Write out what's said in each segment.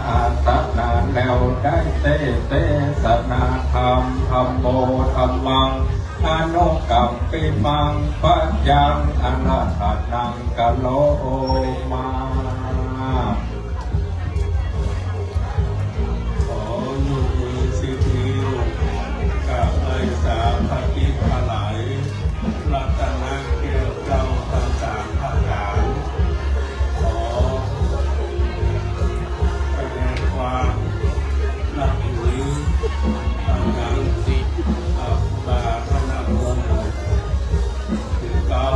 อาสนะแล้วได้เตสนาธรรมธรรมโมธรรมังอนุกัมปิมังปัจยังอนัตตังกะโลมาขอยุติสิทธิกับไอ้สามพระกิจพระไหลรัตนะเกี่ยวเจ้าทั้งสามพระการขอแสดงความนับถืออันยังสิอับบาพระนามงถึงเก้า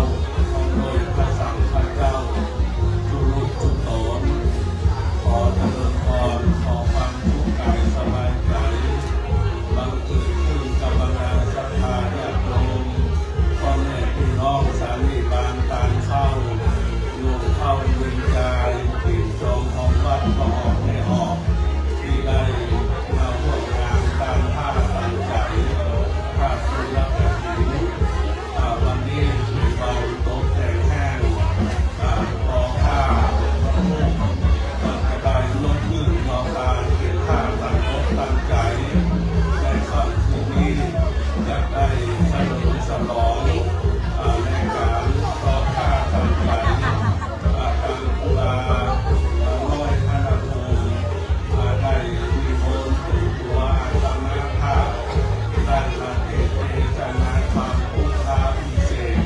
ของโดยพระสังฆเจ้าทุลุทุโตนขอเจริญพรขอความสุขกายสบายใจบังเกิดขึ้นกับบรรดาศรัทธาญาติโยมพ่อแม่พี่น้องสามีบานตานเข้าโยมเข้าเวียนใจติดจองของวัดก็ออกไม่ออกที่ได้มาร่วมงานตามผ้าตั้งใจผ้าสุรกฐินวันนี้เราตกแต่งแห้งพอผ้าก็จะได้ลดมือต่อการเก็บผ้าตั้งอกตั้งใจในค่ำคืนนี้จะได้เฉลิมฉลองในการต่อผ้าตั้งใจตั้งตุลาร้อยธนภูมิได้มีมนต์ติดตัวตามนาภาได้มาเทศนาความพุทธาพิเศษ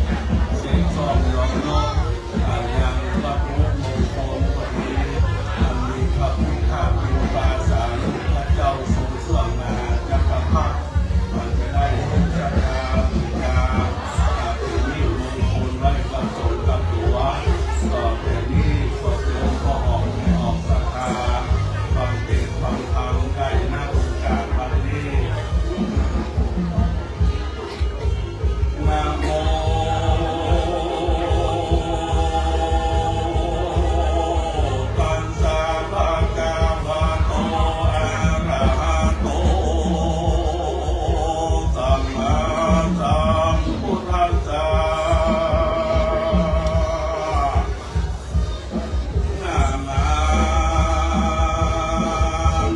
เสียงซ้อมร้องนกยังวัดมุกมงคลวันนี้มีพระพุทธเป็นภาษาพระเจ้าทรงช่วงนาจักรพรรดิมันจะได้จักราบูชาเป็นนิมงคลไว้กับสงกับตัวต่อแต่นี้ก็เตือนก็ออกไม่ออกศรัทธาฟังเทศน์ฟังธรรมได้ณโอกาสวันนี้นะโมตัสสะภะคะวะโตอะระหะโตสัมมาสัมพุทธัสสะนะมา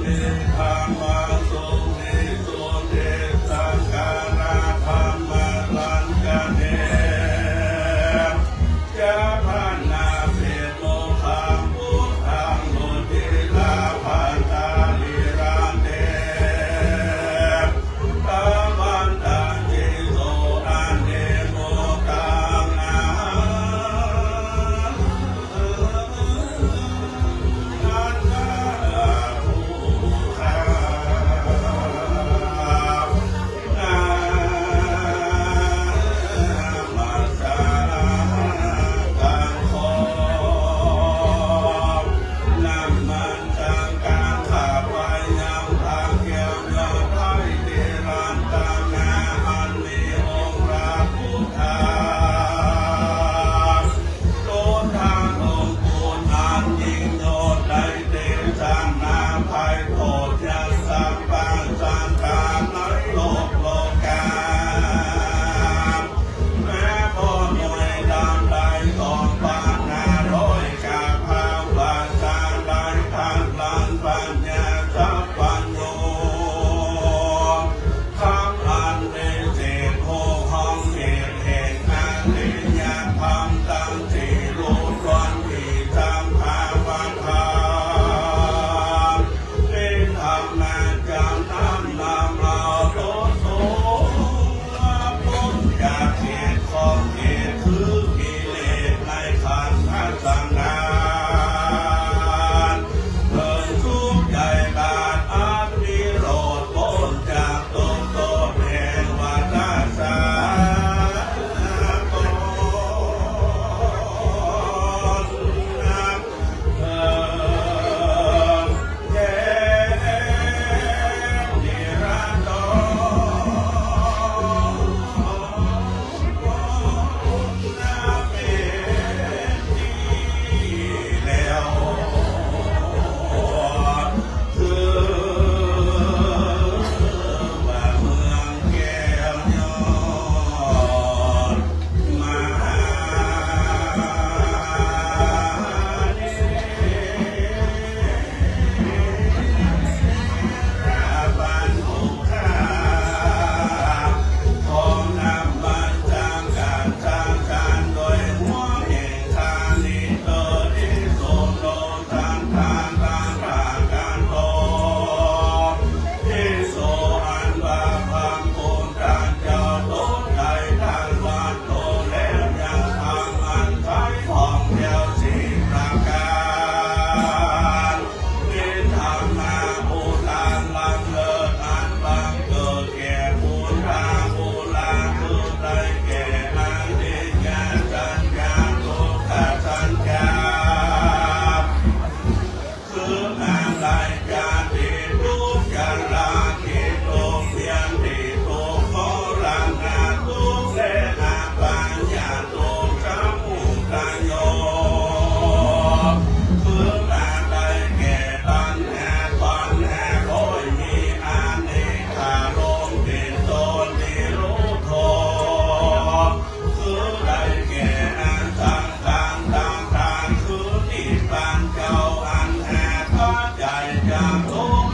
มิธัมมัสสุนิสุเตสังฆานาธัมมัสสังฆาเนยะภานาเปโตธัมพุทธังโมทิลาภันตาลิรันเตตัมมันตังจิโสอันเนโมตังอานันตาภูคามาสากังโฆน้ำมันจังการข้าไปยังทางเกี่ยวยอดไทยเดรันตามนาอันมีองค์พระพุทธาโลทางองค์กุลอันยิ่งโยดได้เตจางนาภัยโทษยังสัมปันสันตานในโลกโลกาแม้พอหน่วยดำใดของปานนาร้อยกาพาวาจาใดทางโล ลายจาติทุกจาราติทุกเพียงติทุกขอรังอาทุกเลอาปัญญาทุกสัมมุตโยคือมาได้แก่ตันแห่ตันแห่โอยมีอานิคาลมเป็นตนนิโรธคือได้แก่อันตังตังตังตังคือนิพพานเจ้าอันแห่พระใจจากทุก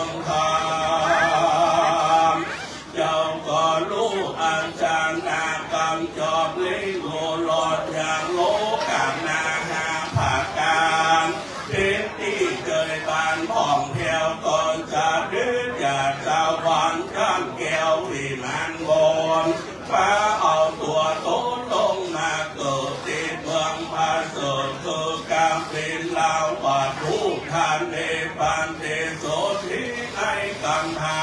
งธรรมเจ้าก็รู้อันจางนากำจอบเลี้ยงโลหลอดอย่างโลกานาหาภาการเป็นที่เกิดบานผ่องแผ้วตอนจะเดือดจากเจ้าวันข้ามแก้ววิมานบนฟ้าเอาตัวโตลงมาเกิดติดเมืองพาเสดคือการเป็นลาวปัดทุกทานเดปันเดโสทิในกัมหา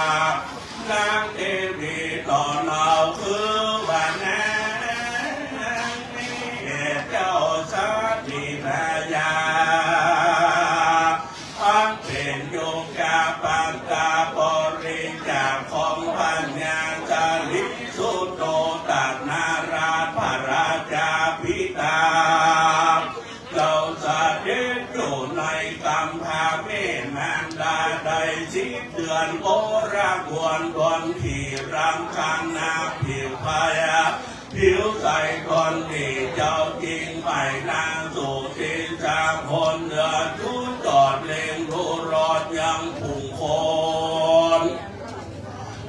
นางเทวีตอนเอาคือวันนั้นเจ้าสามีภรรยาอันเป็นโยกาปังกาบริจาคของปัญญาจาริสุโตตัดนาราพระราชาพิตาเจ้าสาเด็จอยู่ในกัมพาเมมานดาได้10 เดือนโอราควนบนที่รังคันนาผิวพายาผิวใสคนที่เจ้าจริงไปนางสู่ที่จากคนเดือดทุนจอดเลงดูรอดยังพุ่งคน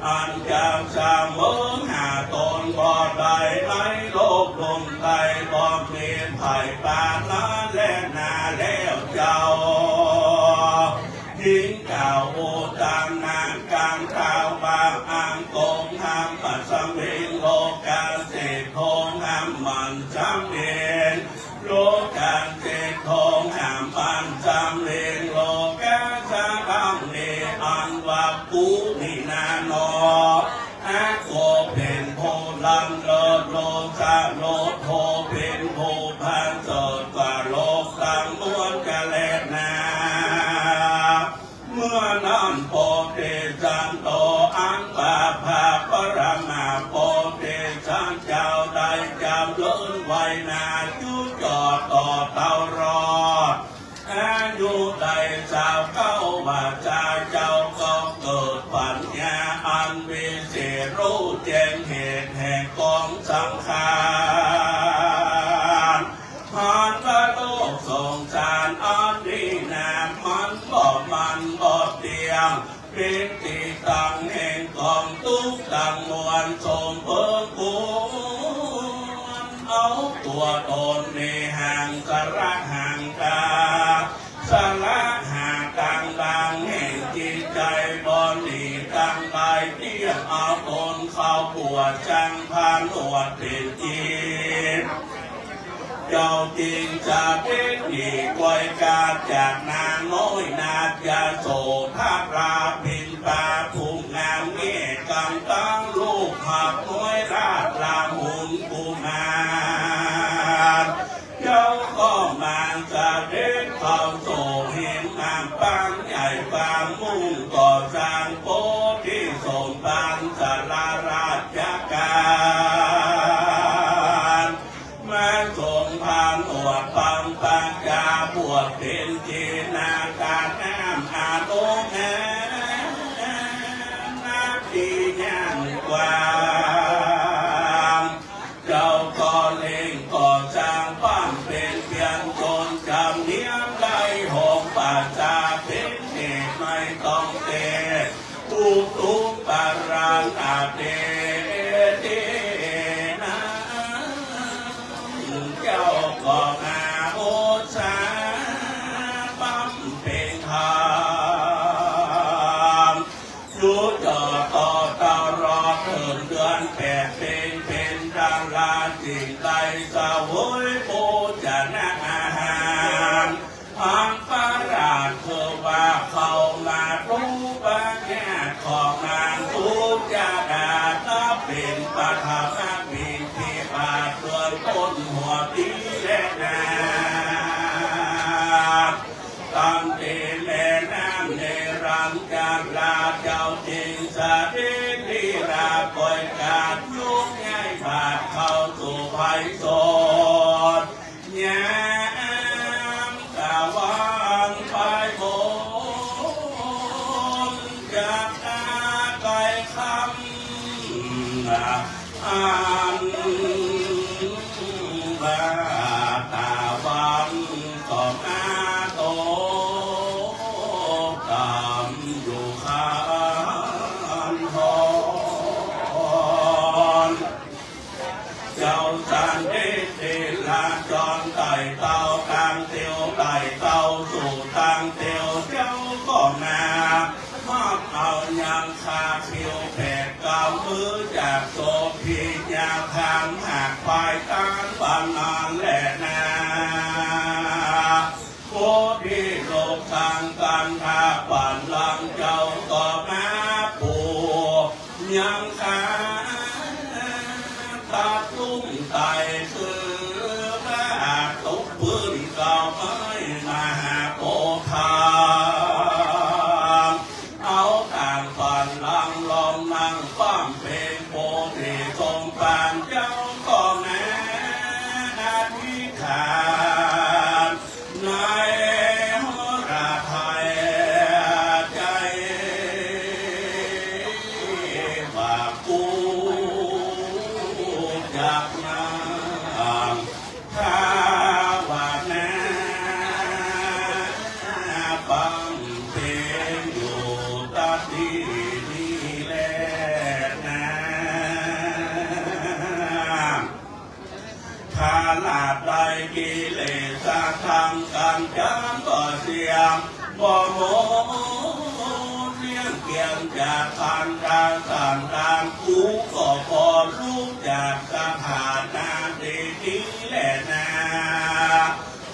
อันจากสามเมืองหาตนบ่อใดไม่โลกลงไตบ่เมียนไผ่ปานนั้นและนาแล้วเจ้าหญิงเก่าโอตามนางการข่าวบางอ่างกงทำปัสสเวงโลกาเศษทองหามมันจำเรียนโลกาเศษทองหามมันจำเรียนโลกาสะบังเนอันว่ากูนี่นาโนอาโกเป็นโพลันโลโลซาโลโทเป็นโพพันสดกว่าโลกตังม้วนกะเลนาเมื่อนั้นโปเตจันโตอังปาภาปรมาโปเตจันเจ้าได้จำเลินไว้นาจุจอดต่อเต่ารอดอายุได้สาวเข้าวาจาเจ้าก็เกิดปัญญาอันวิเศษรู้แจ้งเหตุแห่งกองสังขารผ่านพระโลกสงสารอันดีนามันบ่เตียงเป็นที่ตั้งแห่งกองทุกตั้งมวลสมเพิ่งกูเอาตัวตนในห่างสระห่างกาสละหากังดังแห่งจิตใจบริตังใบเตี้ยเอาตนเข้าปวดจังพานอวดเป็นจิตเจ้าจริงจะเป็นอีกไว้กาจากนางน้อยนาดยาโสภาพราพินปาภูมิงามเงี้ยกำตั้งลูกหับน้อยราชลาหุนกุมารเจ้าก็มาจะเด็ดเข้าโสเห็นงามปังใหญ่บางมุ่งก่อสร้างโพธิสมบันสาราราชการมาส่งผ่านอวดปังปัญญาบวชเป็นจีนาการน้ำอาโตแห่นักดีงามกว่าเจ้าก็เล่งก่อสร้างปั้นเป็นเพียงจนจำเนียมได้หงป่าจาเป็นเหตุไม่ต้องเตะทุกปารังอาเดเดนะเจ้าก็มาโอชาปั๊มเป็นธรรมยุดต่อตลอดถึงเดือน8เป็นดาราจิตใจสาววยโภชนะอาหารอันประหลาดคือว่าเขามารู้ปัญญาของนางทุกยาดานับเป็นปฐมบิณฑิบาตเกินต้นหัวปีและนาตั้งเตแลน้ำในรังจากลาเจ้าจริงสะเดลีราปล่อยกาดยุกง่ายบาดเข้าสู่ไพศาลยามตะวันไปบนจากอาไกลคำอันบาตะวันก็มาโตตามอยู่ข้า ยังคาเขียวแผดเก่ามือจากโซพียาทางหากไปการปานนานแหละนาโคดีโลกทางการทาป่านลังเจ้าต่อมาปูยังคาตาตุ้มไตคือพระตุกพื้นเก่าไม่มาโปธาเอาต่างฝันลังลองนั่งป้อมเป็นโปธิทรงปานเจ้าก็แม่นาทิขาในหราไทยใจว่ากูจากน้ำข้าวานาปังเป็นอยู่ตัดดีนี่แหละนะถ้าลาบได้กิเลสทำกันจำก็เสียงบ่โมเลี้ยงเกี่ยงจากคันการสั่นการกูก็พอรู้จากสถานะดีนี้แหละนะ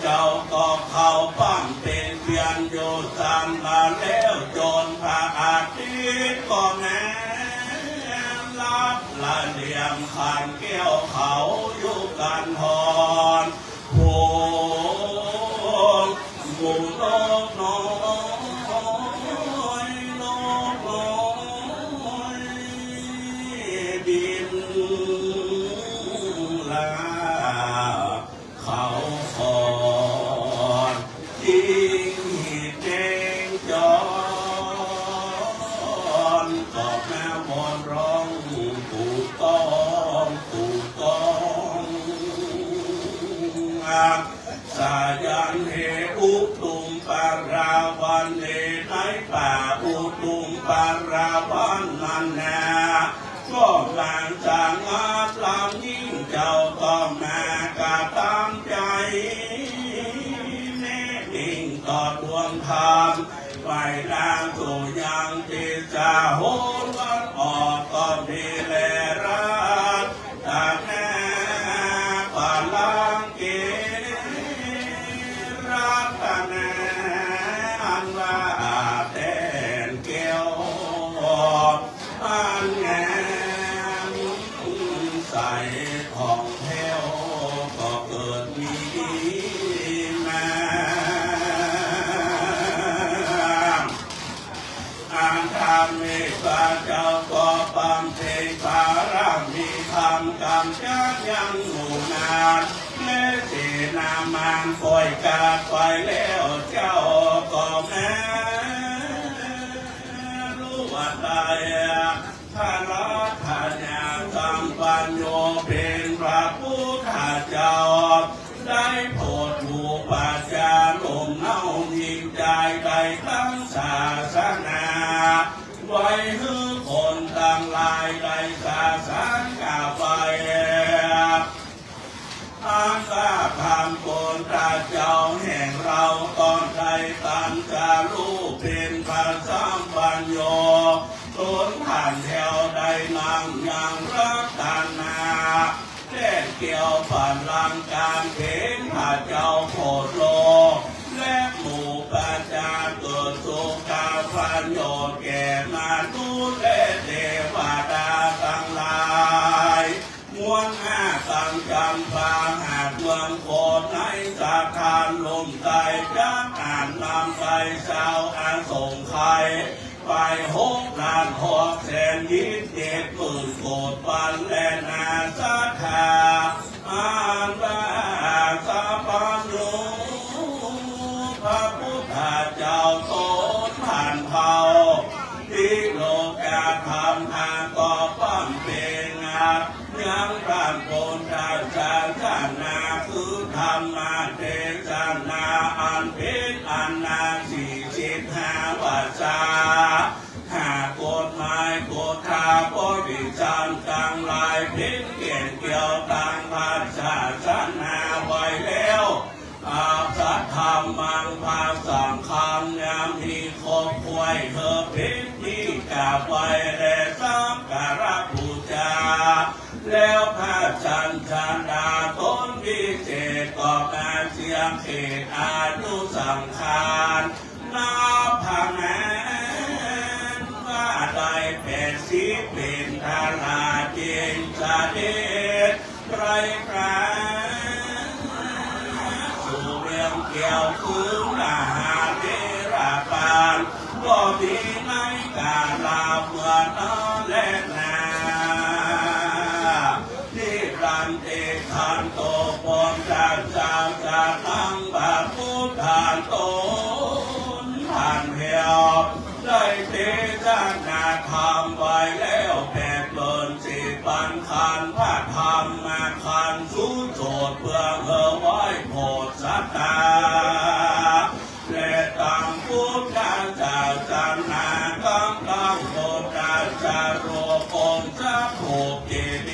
เจ้าก็เข้าปั้มเป็นเพียนโยสัมมาแล้วจนพระอาทิตย์ก็แม้รับละเหลี่ยมขันแก้วเขาอยู่กันหอนโหหมู่โลกน้อยโลกน้อยบินลาเขาคอนทิ้งแดงจอนก็แม่วอนร้องถูกต้องสายันเหอุตุมปาราวันเลในป่าอุตุมปาราวันนันนาก็บางจางอาบลำยิ่งเจ้าต้องมากาตามใจแม่ดิ่งต่อดวงธรรมไปนางตัวยังที่จะโหนวันออกก็ดีแลรักตาแม่ป่าลังเกรักตาแม่อันว่าแทนเกี่ยวอันแงมใส่ของแถวก็เกิดมีมาอ่านธรรมเมตตาเจ้าก็ปังเพลงปารามีธรรมกำจัดยังหมู่นานแม่เสนามันปล่อยกาดไปแล้วเจ้าก็แม่รู้ว่าตายถ้ารักทานยาสัมปัญโยเป็นพระพุทธเจ้าได้โปรดถูกปัจจาลมเน่าหิงใจได้ทั้งศาสนาไว้ให้คนต่างหลายได้ศาสนาไปอาสาพามโกนตาเจ้าแห่งเราตอนใดตันจะรู้เป็นพระสัมปัญโยต้นผ่านแถวใดนางยังรักตานาแล่เกี่ยวผ่านลังการเข็นพระเจ้าโคตรโลและหมู่ปัญญาเกิดสุขาพันโยแก่มาดูและเทวดาทั้งหลายมวลห้าตังจำปาหากเมืองโคตรในสาทานลมใจจักอ่านนำไปชาวอาสงไขยไป6,600,000 โกดปันและนาสาธาอานบาสาปัญโยพระพุทธเจ้าโตผ่านเผาที่โลกาธรรมทางก็ปั้มเป็นงัดยังพระโพธิศาสนาคือธรรมเทศนาอันเป็นอันนา45 วาจาหากกฎหมายกฎาบริจารต่างหลายเพศ จะไหวและสักการะบูชาแล้วพระจันทราต้นวิเศษก็มาเสียงเขตอานุสังขารนับพันแม้ว่าได้เป็นสิเป็นทาราเจนสะเด็จไตรกราสู่เรื่องเกี่ยวคือนาเทระปานก็มีในกาลาเมื่อนอนและนาที่รันเตขันโตปนจากจางจากตั้งบาพุทธานโตผ่านเหี่ยวได้เทศนาธรรมไว้แล้วแปดเบินสิปันขันพระธรรมมาขันสู้โจทย์เพื่อเธอไว้โพธิสัตตาและตั้งพุทธาเจ้าจันนาตั้งโพธาจาโรกงจะโภเกเด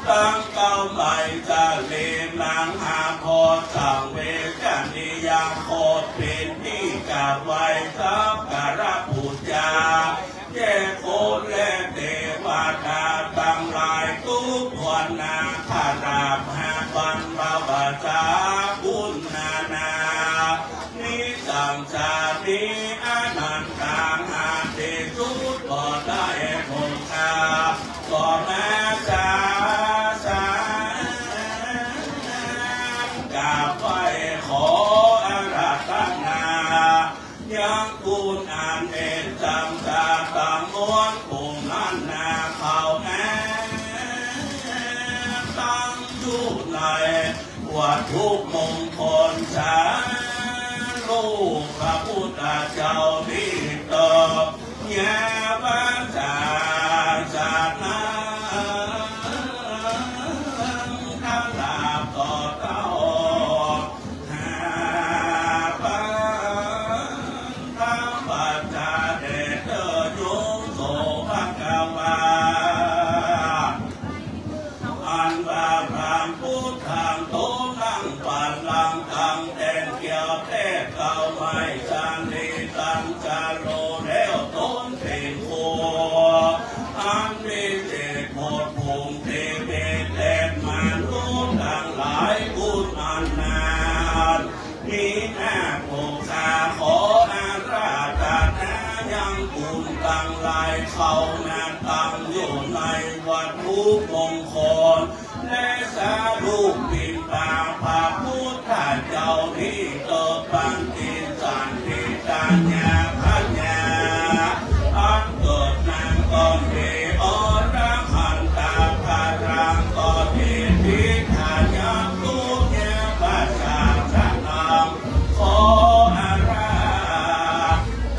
ตั้งเก้าใบจะเลนังหาพอสังเวกันิยังโคตเป็นที่กาบไว้สักการะบูชาแก่โคตและเทวดาตั้งหลายทุกวันนาคาราภาบันบาวาจาบุญนานิสังสาริอนันตังหาเตสุตก็ได้คงคาก็มาจาขออาราธนายังกุณอันเอกจังจาตังม้วนปุ่มนันนาเขาแน่ตั้งอยู่ในวัดทุกมงคลสาลูกพระพุทธเจ้าที่เติบแย่บ้านจาจานาทั้งลาบต่อเต้ามีหน้าโภคาขออาราธนายังกุณตั้งหลายเขานาตั้งอยู่ในวัดทุกมงคลและสาธุปินปาพระพุทธเจ้าที่เกิดปันติสันติกัญญาพัญญาอันเกิดนางก่อนเทอรังหันตาภารังก่อนเทพิธายังตุเยปัสสาขออารา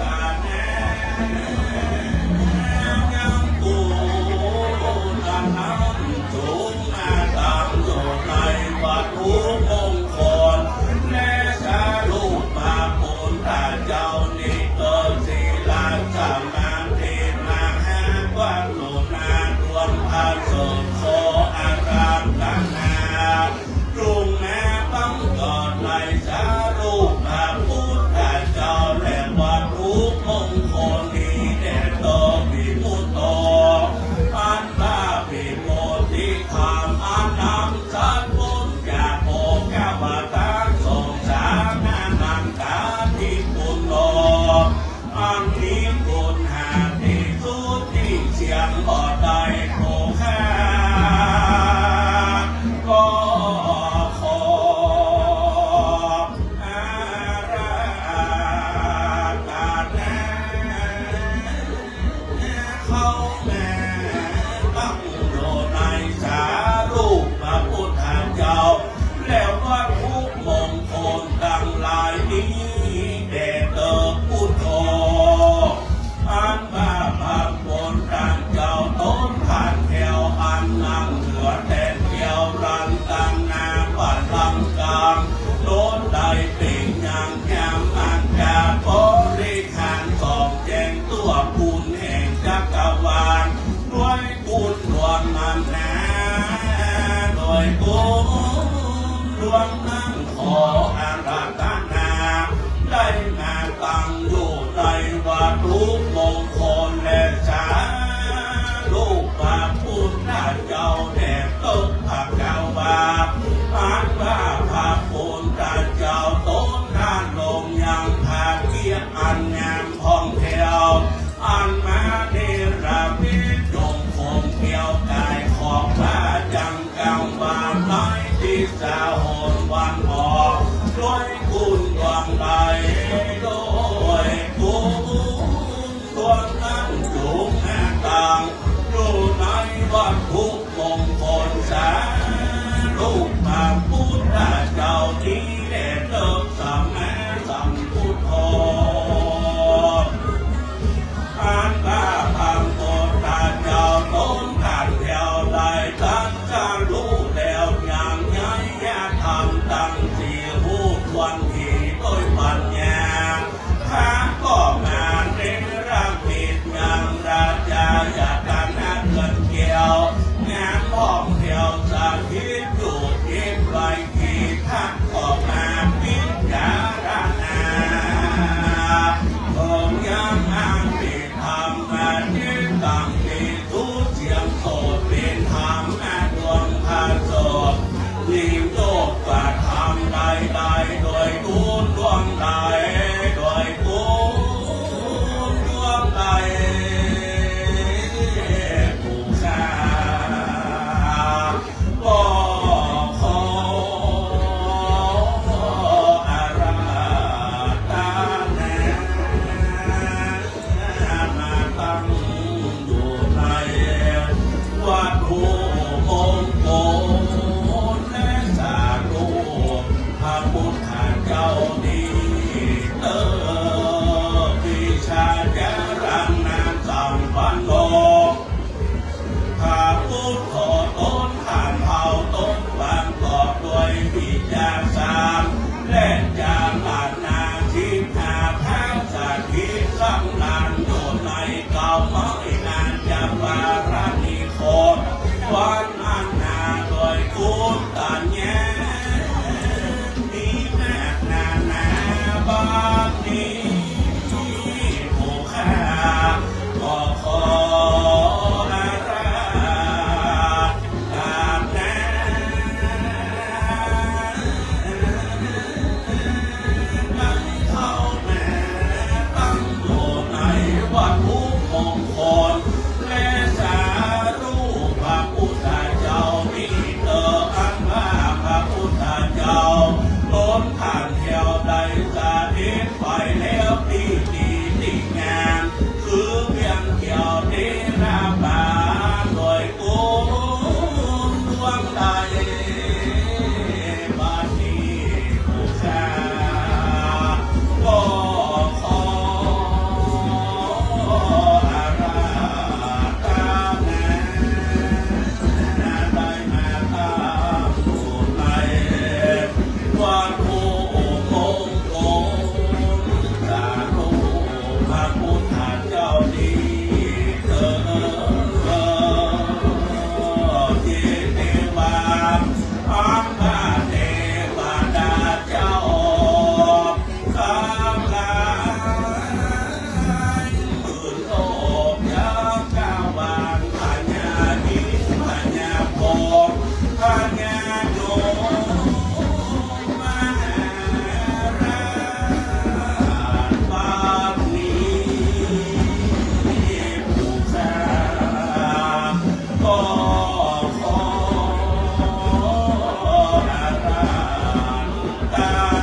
ธนายังกุณอันจุงอาตังโยในวัดทุกมงคลและสาธุพระพุทธเจ้านิเกิดศิลาสมาธิมาหาวัดโลนาดวนพระสงฆ์ขออาราธนาลุงแม่บังเกิดไหลสาธุพระพุทธเจ้าและวัดทุกมงคลนี้แด่โตวิมุตโตอันตาปิโมทิธรรมอันนำสัตบุญญาโภกวตาสงสารนันตาทิปุณโนอันนี้บุญหาที่สุดที่เสียงบ่ได้โภคาก็ขอเขาแม่ตั้งอยู่ในสารูปพระพุทธเจ้าแล้ววัดทุกมงคลตั้งหลายนี้แด่เติบพุทโธอันบาปผลดังเจ้าต้นผ่านแถวอันนั่งเหลือแต่เดียวรันตั้งนาปัดลังกลางโดนได้เป็นอย่างยามอันกาบริหารสอบแจงตัวบุญแห่งจักรวาลด้วยบุญรวมมันนาด้วยบุญรวมนั้นขออาราธนาได้มาตั้งอยู่ในวัดทุก นั่งจูงแม่ต่างอยู่ในวัดทุกมงคลแสนลูกพระพุทธเจ้าที่เด็ดเลิกสัมแม่สัมพุทโธอันตาพังโตตาเจ้าต้นกันแถวใดตั้งจะรู้แล้วอย่างไงอย่าทำตั้งสี่หูวันที่โดยปัญญาข้าก็มาเน้นรักผิดอย่างราชาอย่าการนักเกินเกี่ยวงานท่องเที่ยวสาธิตอยู่ที่ไกลที่ท่านก็มาพิจารณาผมยังอ่านที่ทำมาที่ตั้งที่ทุกเสียงโสดเป็นธรรมแม่ดวงพาโสดรีบโลกกว่าทำได้โดยทุนดวงใดโดยทุนดวงใดผู้ข้าก็ขออาราธนามาตั้งอยู่ในวัดโพมงคลและสาธุพระพุทธเจ้าดีวิชาจารังนามสัมปันโนพระพุทธต้นผ่านเผาต้นบางกอบด้วยวิจารสามและจามานาทิพาพระสัตถิสังนานอยู่ในเก่าไม่นานจะปารานิโคตวันอันนาโดยกุศลแย่มีแม่นาบางนี้ผู้ข้าก็ขออาราธนาไม่เท่าแม่ตั้งอยู่ในวัดทุกมงคลและสาธุพระพุทธเจ้ามีเตออันว่าพระพุทธเจ้าล้นผ่านแถวใดสาธิตไปแล้วที่ดีที่งามคือเพียงเกี่ยวที่ราบาโดยกุศลดวงใดบัดนี้ผู้ข้าก็ขออาราธนาได้มาตั้งอยู่ในวัดโพมงคลสาธุพระพุทธเจ้าดีที่เทวาอัมพาเทวดาเจ้าข้ามลายหมื่นโลกยักษ์ก้าวบานพญาหินพญาโพธิ์พญาโยมหาราชบางนี้ผู้ข้าก็ขออาราธน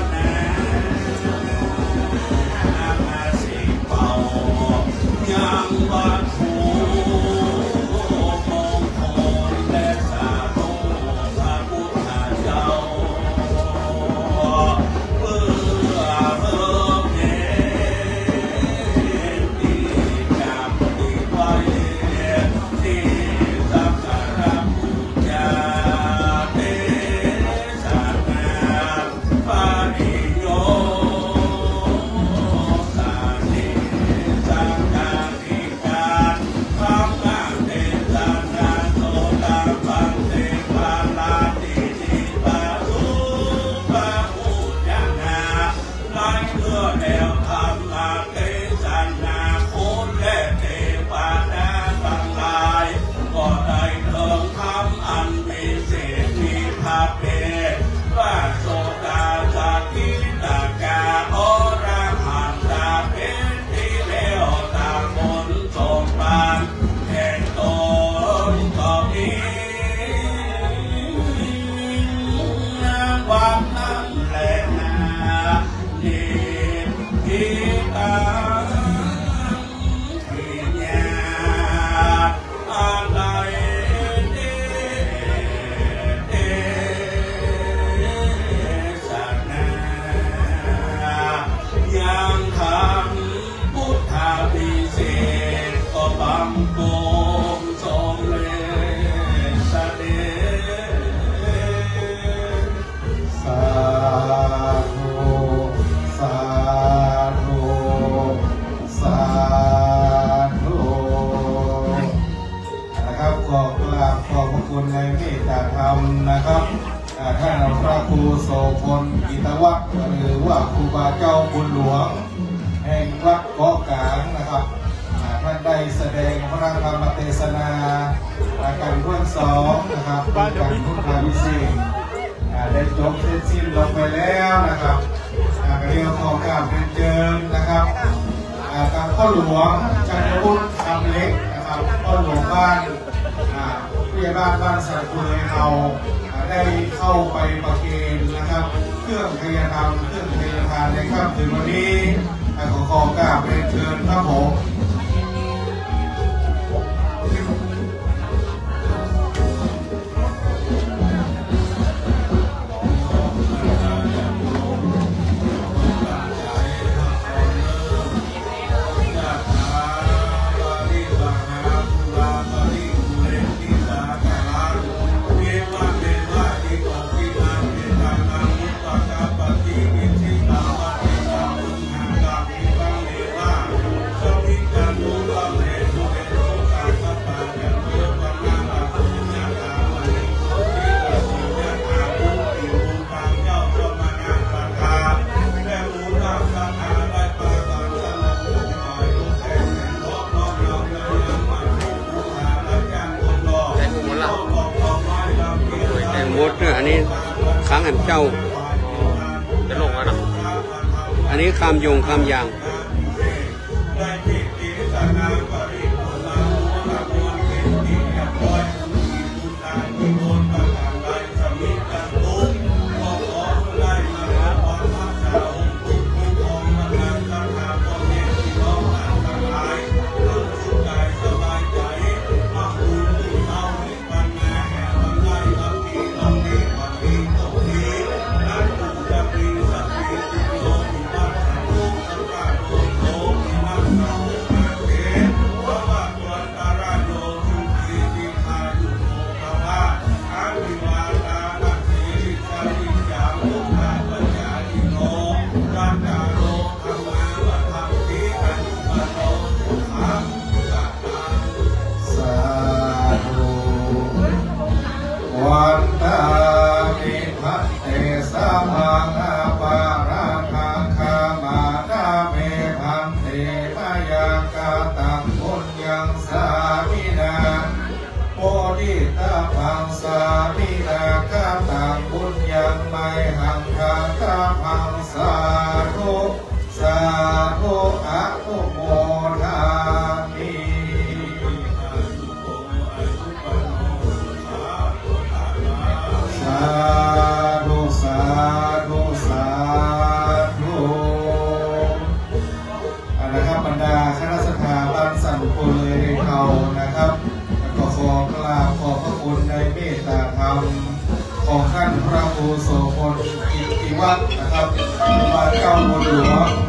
ามาสิเป่ายังวัดภูมงคลและสาธุพระพุทธเจ้าเพื่อเพิ่มเดชที่จำที่ไว้ที่สักการะบูชาเทศนาปาริโยสานิสังฆาธิการ ได้แสดงพระธรรมเทศนาการร่วมสองนะครับการพุทธาวิเศษได้จบเสร็จสิ้นลงไปแล้วนะครับเรียกของการเป็นเจิมนะครับกับพ่อหลวงจันทบุตรคำเล็กนะครับพ่อหลวงบ้านผู้ใหญ่บ้านสัตว์คุยเอาได้เข้าไปประเคนนะครับเครื่องพยาธรรมเครื่องพยาทานในค่ำคืนวันนี้ขอการเป็นเชิญครับผมมดเนี่ยอันนี้ค้างแหมเจ้าจะลงแล้วนะอันนี้คำยงคำยางวันตามิพัตเตสามังอาปาราคังคามานาเมพันเตมายากาตังปุญญังสามินาโมดิตาพังสามินากาตังปุญญังไมหังคาตาพังสาธุสาธุอะตุโมทามิสาธุสาธุสาธุนะครับบรรดาคณะสถาบันสันปุเลยเขานะครับก็ขอกราบขอบพระคุณในเมตตาธรรมของท่านพระครูโสพลกิตติวัฒน์นะครับมาเจ้าบุญหลวง